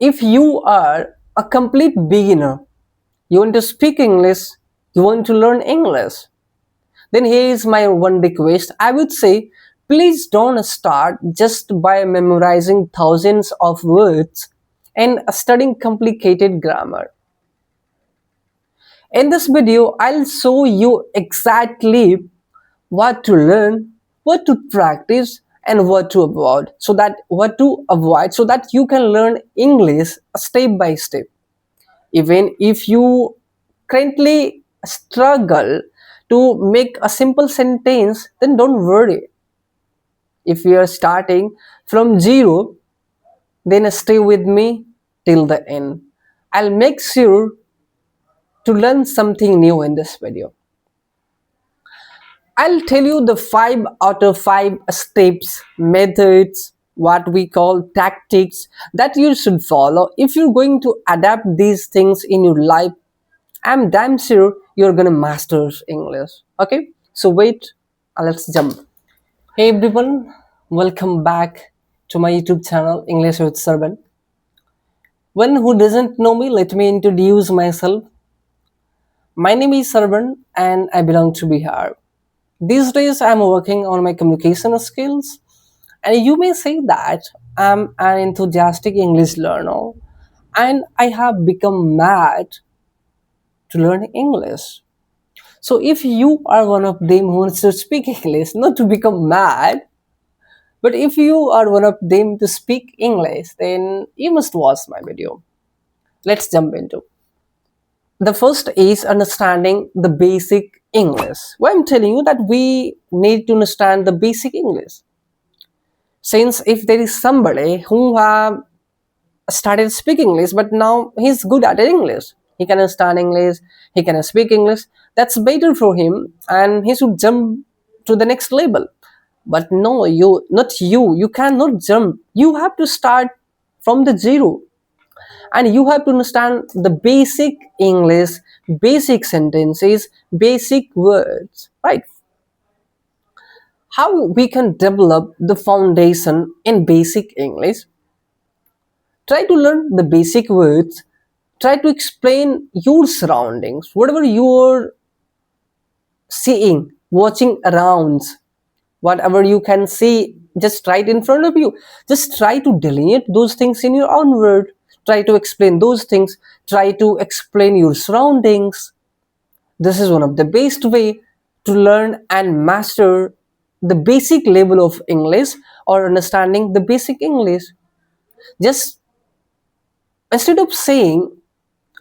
If you are a complete beginner, you want to speak English, you want to learn English, then here is my one request. I would say, please don't start just by memorizing thousands of words and studying complicated grammar. In this video, I'll show you exactly what to learn, what to practice, and what to avoid so that you can learn English step by step. Even if you currently struggle to make a simple sentence, then don't worry. If you are starting from zero, then stay with me till the end. I'll make sure to learn something new in this video. I'll tell you the 5 out of 5 steps, methods, what we call tactics that you should follow if you're going to adapt these things in your life. I'm damn sure you're gonna master English. Okay, so wait, let's jump. Hey everyone, welcome back to my YouTube channel English with Sharban. One who doesn't know me, let me introduce myself. My name is Sharban and I belong to Bihar. These days I'm working on my communication skills, and you may say that I'm an enthusiastic English learner and I have become mad to learn English. So if you are one of them who wants to speak English, not to become mad, but if you are one of them to speak English, then you must watch my video. Let's jump into. The first is understanding the basic English. Why I'm telling you that we need to understand the basic English. Since if there is somebody who have started speaking English, but now he's good at English, he can understand English, he can speak English, that's better for him and he should jump to the next level. But no, you cannot jump. You have to start from the zero, and you have to understand the basic English, basic sentences, basic words, right? How we can develop the foundation in basic English? Try to learn the basic words, try to explain your surroundings, whatever you're seeing, watching around, whatever you can see just right in front of you, just try to delineate those things in your own word, try to explain those things, try to explain your surroundings. This is one of the best way to learn and master the basic level of English or understanding the basic English. Just instead of saying,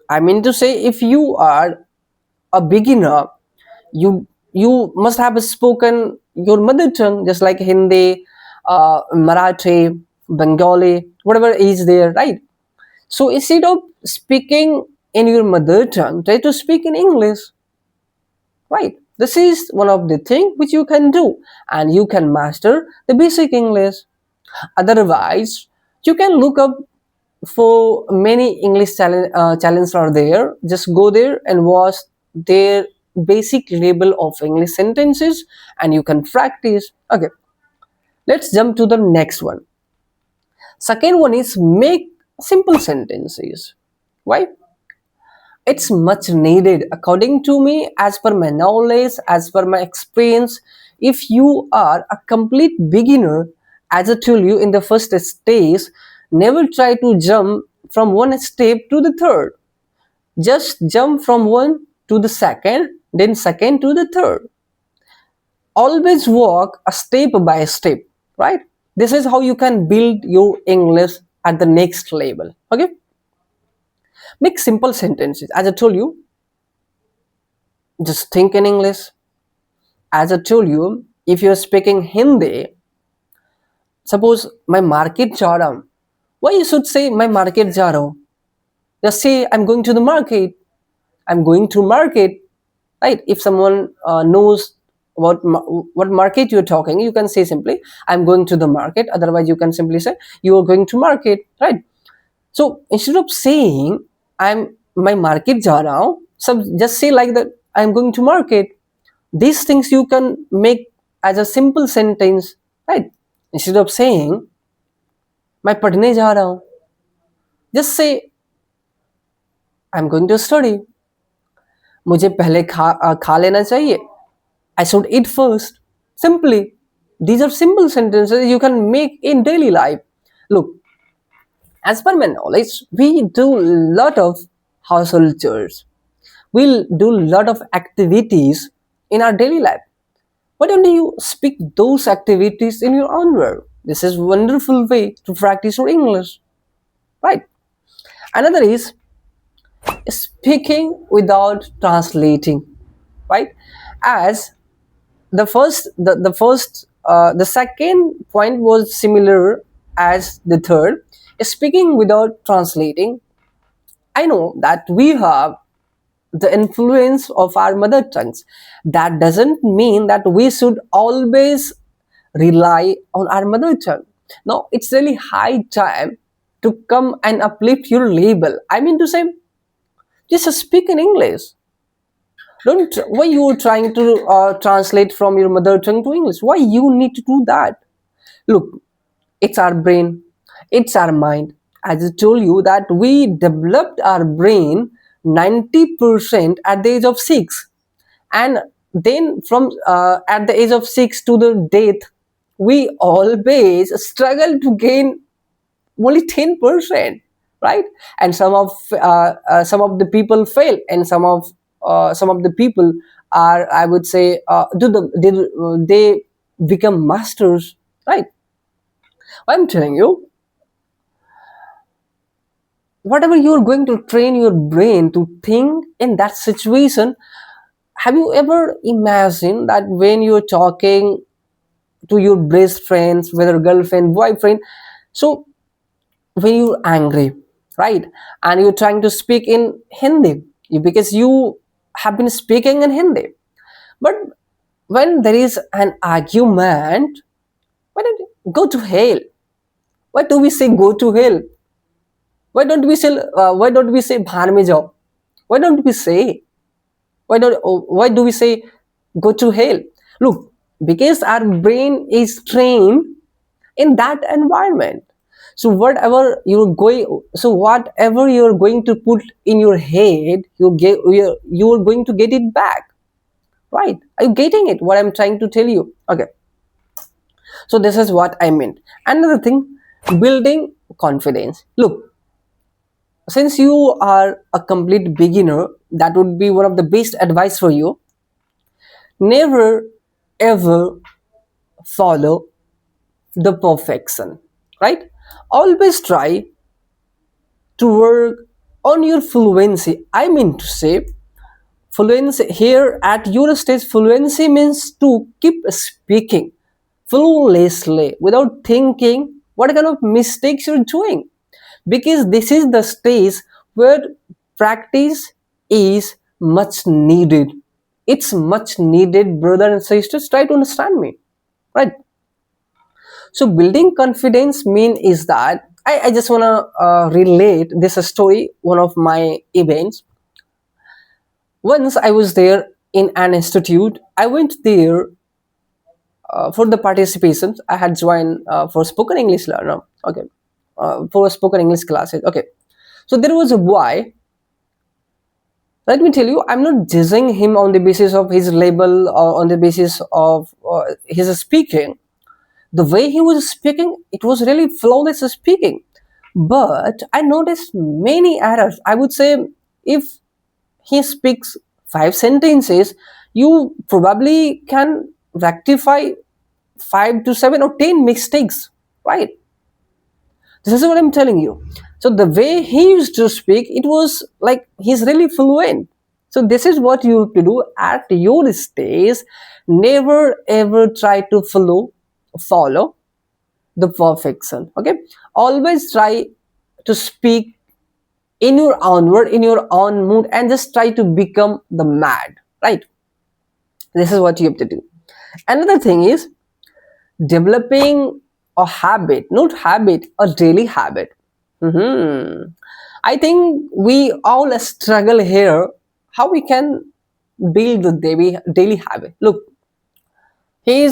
I mean to say, if you are a beginner, you must have spoken your mother tongue, just like Hindi, Marathi, Bengali, whatever is there, right? So instead of speaking in your mother tongue, try to speak in English, right? This is one of the things which you can do, and you can master the basic English. Otherwise, you can look up for many English challenges are there. Just go there and watch their basic level of English sentences, and you can practice. Okay, let's jump to the next one. Second one is make simple sentences. Why? It's much needed according to me, as per my knowledge, as per my experience. If you are a complete beginner, as I told you in the first stage, never try to jump from one step to the third. Just jump from one to the second, then second to the third. Always walk a step by step, right? This is how you can build your English at the next level. Okay, make simple sentences. As I told you, just think in English. As I told you, if you're speaking Hindi, suppose my market जा रहा हूं, why you should say my market जा रहा हूं? Just say I'm going to the market. I'm going to market, right? If someone knows what market you're talking, you can say simply I'm going to the market. Otherwise, you can simply say you are going to market, right? So instead of saying I'm my market जा रहा हूं, so just say like that I'm going to market. These things you can make as a simple sentence, right? Instead of saying मैं पढ़ने जा रहा हूं, Just say, I'm going to study. मुझे पहले खा लेना चाहिए. I should eat first. Simply. These are simple sentences you can make in daily life. Look, as per my knowledge, we do a lot of household chores. We'll do a lot of activities in our daily life. Why don't you speak those activities in your own word? This is a wonderful way to practice your English, right? Another is speaking without translating, right? As the second point was similar as the third, speaking without translating. I know that we have the influence of our mother tongues. That doesn't mean that we should always rely on our mother tongue. No, it's really high time to come and uplift your label. I mean to say, just speak in English. Don't, why you are trying to translate from your mother tongue to English? Why you need to do that? Look, it's our brain, it's our mind. As I told you that we developed our brain 90% at the age of 6, and then from at the age of 6 to the death, we always struggle to gain only 10%, right? And some of the people fail, and some of the people are, I would say, they become masters, right? I'm telling you, whatever you're going to train your brain to think in that situation. Have you ever imagined that when you're talking to your best friends, whether girlfriend, boyfriend, so when you're angry, right, and you're trying to speak in Hindi, because you have been speaking in Hindi, but when there is an argument, why don't you go to hell? Why do we say go to hell? Why don't we say bhar mein jao? Why don't we say, why do we say go to hell? Look, because our brain is trained in that environment. So whatever you're going to put in your head, you're going to get it back, right? Are you getting it, what I'm trying to tell you? Okay, so this is what I meant. Another thing, building confidence. Look, since you are a complete beginner, that would be one of the best advice for you. Never ever follow the perfection, right? Always try to work on your fluency. I mean to say, fluency here at your stage, fluency means to keep speaking flawlessly without thinking what kind of mistakes you're doing. Because this is the stage where practice is much needed. It's much needed, brother and sisters. Try to understand me, right? So building confidence mean is that I just wanna relate this story. One of my events. Once I was there in an institute. I went there for the participations. I had joined for spoken English learner. Okay, for spoken English classes. Okay, so there was a boy. Let me tell you, I'm not judging him on the basis of his label or on the basis of his speaking. The way he was speaking, it was really flawless speaking. But I noticed many errors. I would say if he speaks 5 sentences, you probably can rectify 5 to 7 or 10 mistakes, right? This is what I'm telling you. So the way he used to speak, it was like he's really fluent. So this is what you have to do at your stage. Never ever try to follow the perfection. Okay, always try to speak in your own word, in your own mood, and just try to become the mad, right? This is what you have to do. Another thing is developing a habit, not habit, a daily habit. Mhm. I think we all struggle here. How we can build the daily habit? Look, here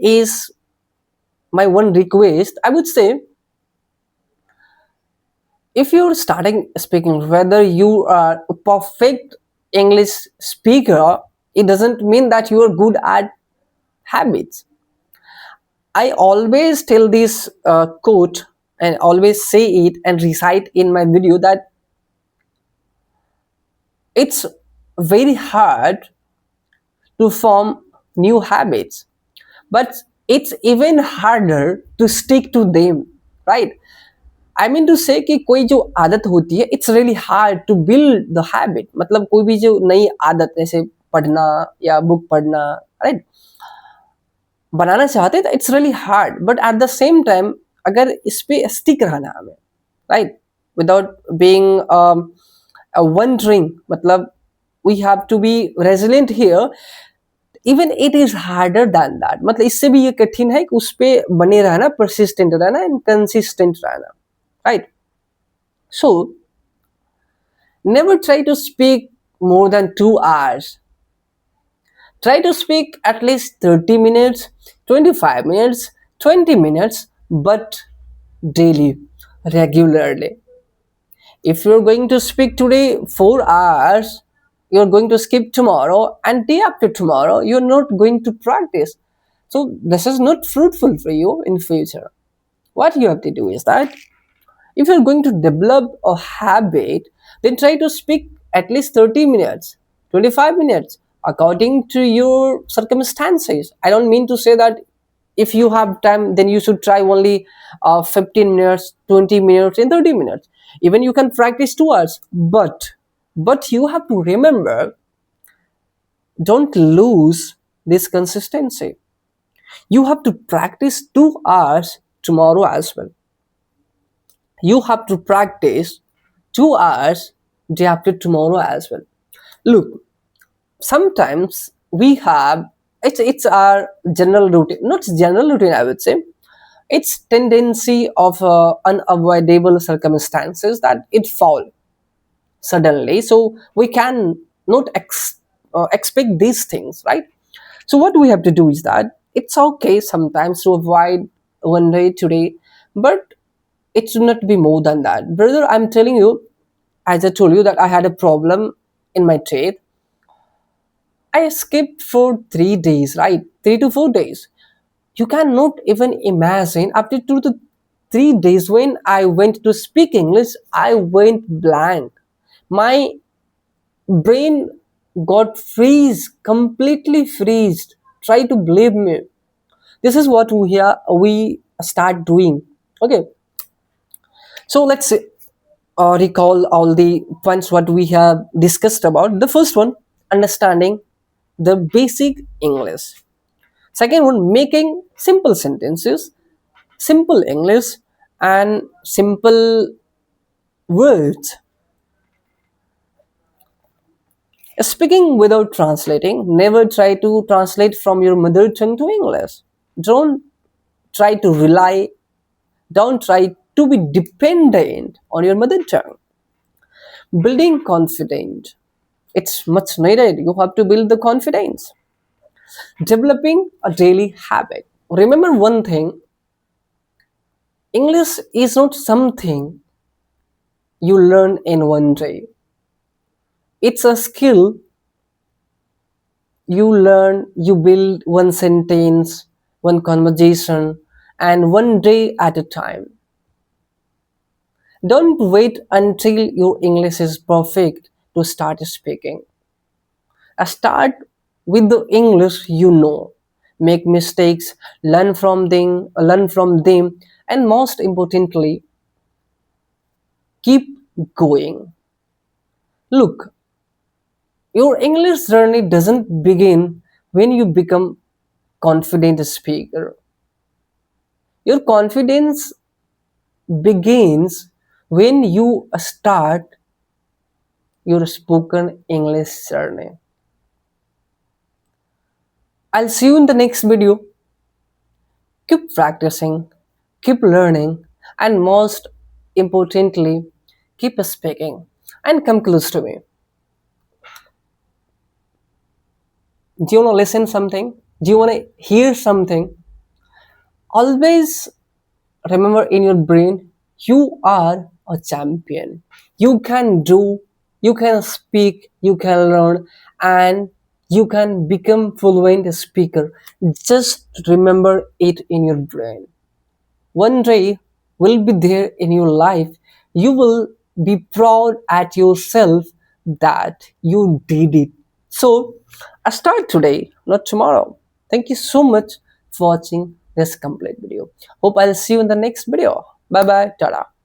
is my one request. I would say, if you're starting speaking, whether you are a perfect English speaker, it doesn't mean that you are good at habits. I always tell this quote and always say it and recite in my video that it's very hard to form new habits, but it's even harder to stick to them, right? I mean to say कि कोई जो आदत होती है it's really hard to build the habit, मतलब कोई भी जो नई आदत जैसे पढ़ना या बुक पढ़ना, राइट, बनाना चाहते हैं तो it's really hard, but at the same time अगर इस पे स्टिक रहना हमें, राइट, विदाउट बीइंग वंडरिंग, मतलब we have to be resilient here, even it is harder than that, मतलब इससे भी ये कठिन है कि उस पे बने रहना, परसिस्टेंट रहना एंड कंसिस्टेंट रहना, right. So never try to speak more than 2 hours. Try to speak at least 30 minutes, 25 minutes, 20 minutes, but daily, regularly. If you're going to speak today 4 hours, you're going to skip tomorrow, and day after tomorrow you're not going to practice. So this is not fruitful for you in future. What you have to do is that if you're going to develop a habit, then try to speak at least 30 minutes, 25 minutes, according to your circumstances. I don't mean to say that if you have time, then you should try only 15 minutes, 20 minutes, and 30 minutes. Even you can practice 2 hours. But you have to remember, don't lose this consistency. You have to practice 2 hours tomorrow as well. You have to practice 2 hours day after tomorrow as well. Look, sometimes we have, it's our general routine, not general routine, I would say. It's tendency of unavoidable circumstances that it fall suddenly. So we can not expect these things, right? So what we have to do is that it's okay sometimes to avoid one day today, but it should not be more than that. Brother, I'm telling you, as I told you that I had a problem in my teeth. I skipped for 3 days, right? 3 to 4 days. You cannot even imagine after 2 to 3 days when I went to speak English, I went blank. My brain got freeze, completely freezed. Try to believe me. This is what we start doing. Okay. So let's recall all the points what we have discussed about. The first one, understanding the basic English. Second one, making simple sentences, simple English, and simple words. Speaking without translating, never try to translate from your mother tongue to English. Don't try to rely, don't try to be dependent on your mother tongue. Building confidence. It's much needed. You have to build the confidence. Developing a daily habit. Remember one thing, English is not something you learn in one day. It's a skill you learn, you build one sentence, one conversation, and one day at a time. Don't wait until your English is perfect to start speaking. Start with the English you know. Make mistakes, learn from them, and most importantly, keep going. Look, your English journey doesn't begin when you become confident speaker. Your confidence begins when you start your spoken English journey. I'll see you in the next video. Keep practicing, keep learning, and most importantly, keep speaking and come close to me. Do you want to listen something? Do you want to hear something? Always remember in your brain, you are a champion. You can do, you can speak, you can learn, and you can become fluent speaker. Just remember it in your brain. One day will be there in your life. You will be proud at yourself that you did it. So I start today, not tomorrow. Thank you so much for watching this complete video. Hope I'll see you in the next video. Bye bye. Tada.